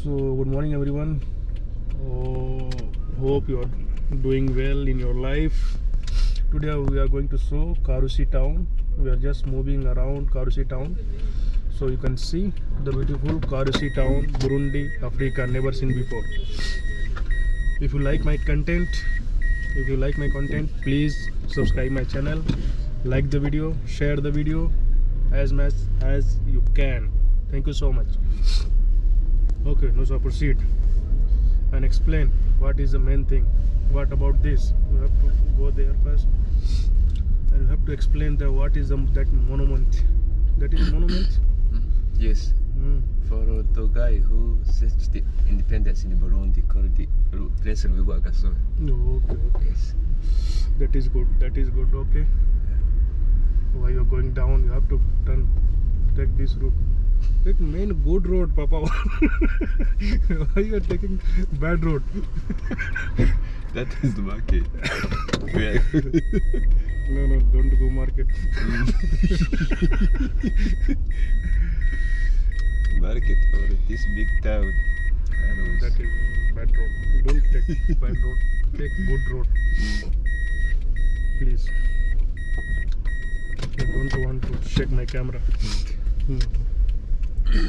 So good morning everyone. Hope you are doing well in your life. Today we are going to show Karusi town. We are just moving around Karusi town. So you can see the beautiful Karusi town, Burundi, Africa, never seen before. If you like my content, please subscribe my channel, like the video, share the video as much as you can. Thank you so much. Okay, now so proceed and explain what is the main thing. What about this? You have to go there first and you have to explain what is that monument. That is monument? Yes. For the guy who set the independence in Burundi called the Prince Rugwa Gasore. Okay. Yes. That is good. Okay. While you're going down, you have to take this route. Take main good road, Papa. Why you are taking bad road? That is the market. No, don't go market. Market or this big town. That is bad road. Don't take bad road. Take good road. Please. I don't want to shake my camera. Can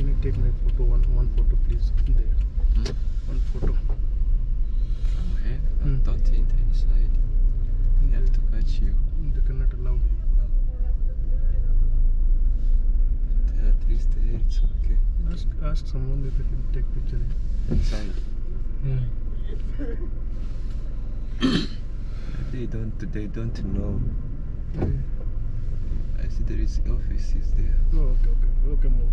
you take my photo? One photo, please. There. One photo. From here? Don't enter inside. They have to catch you. They cannot allow. At least there it's okay. Ask someone if they can take picture. Inside. They don't know. I see there is offices there. Oh, okay, move.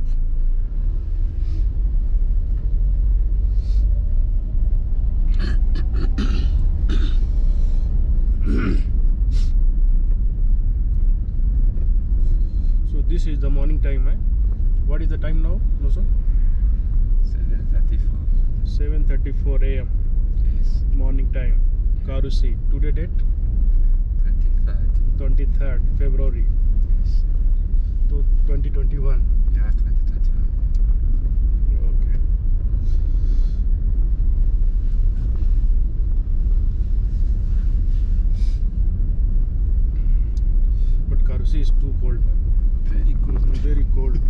So this is the morning time, eh? What is the time now, Noso? 7:34. 7:34 a.m. Yes. Morning time. Karusi. Today date? 23rd February. Yes. 2021. Yeah, 2021. Okay. But Karusi is too cold, man. Very good. Very cold.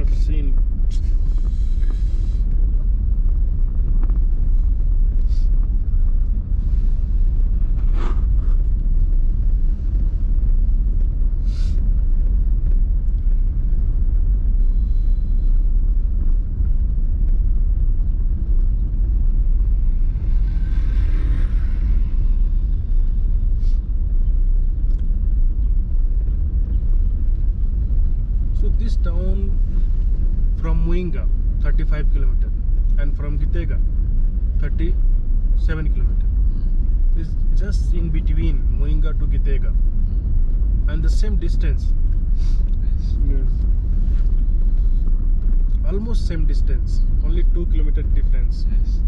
I've seen. This town from Muinga 35 km and from Gitega 37 km. It's just in between Muinga to Gitega and the same distance. Yes. Almost same distance, only 2 km difference. Yes.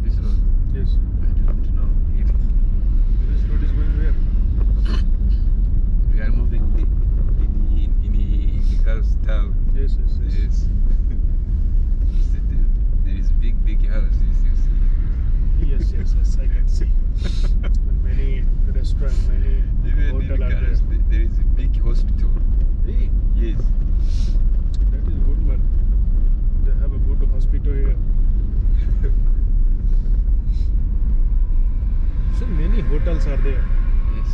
This road? Yes. I don't know. This road is going where? We are moving in Girls Town. Yes. Yes. There is big houses, you see. Yes, I can see. Many restaurants, many Even hotels in are there. Girls, there is a big hospital. Hey, Yes. that is good, man. They have a good hospital here. So many hotels are there. Yes.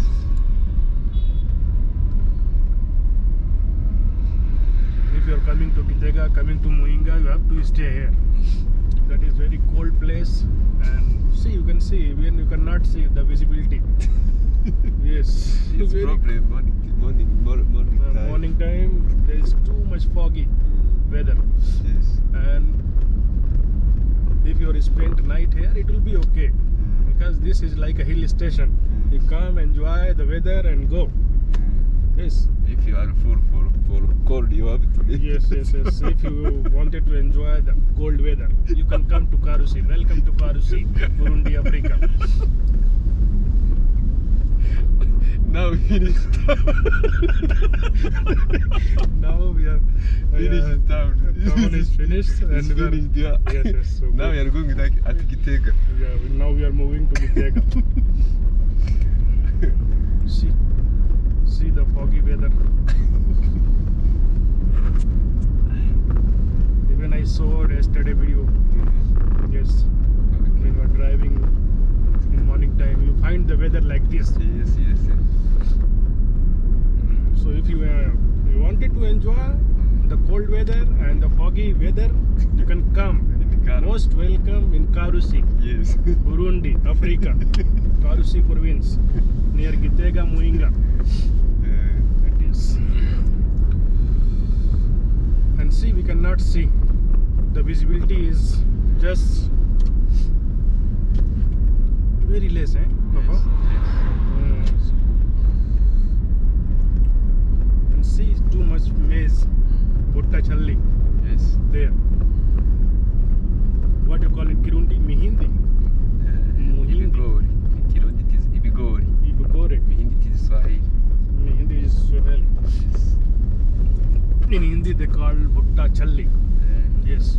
coming to Muinga, you have to stay here. That is very cold place, and see, you can see, even you cannot see the visibility. Yes, It's very- problem morning time. morning time there is too much foggy weather, Yes. and if you spend night here, it will be okay because this is like a hill station. You come, enjoy the weather, and go. Yes. If you are full for cold, you have to leave. Yes. If you wanted to enjoy the cold weather, you can come to Karusi. Welcome to Karusi, Burundi, Africa. Now finish Now we are finish town. town is finished, It's and we are, finished, yeah. yes. So Now we are going like at Gitega. yeah, now we are moving to Gitega. See the foggy weather. Even I saw yesterday video. Yes, when you are driving in morning time, you find the weather like this. Yes. So if you wanted to enjoy the cold weather and the foggy weather, you can come. In the car. Most welcome in Karusi, Yes. Burundi, Africa. Karusi province, near Gitega, Muinga. It is. And see, we cannot see. The visibility is just very less, eh, Papa? Yes. And see, too much maize, Butta Challi, Yes. there. What you call in Kirundi? Mihindi? Muhindi. Ibigori. In Kirundi it is ibigori. Ibukore. Mihindi it is Swahili. Mihindi is Swahili. Yes. In Hindi they call Butta Challi. Yes.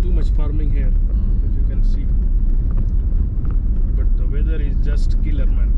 Too much farming here, if you can see. But the weather is just killer, man.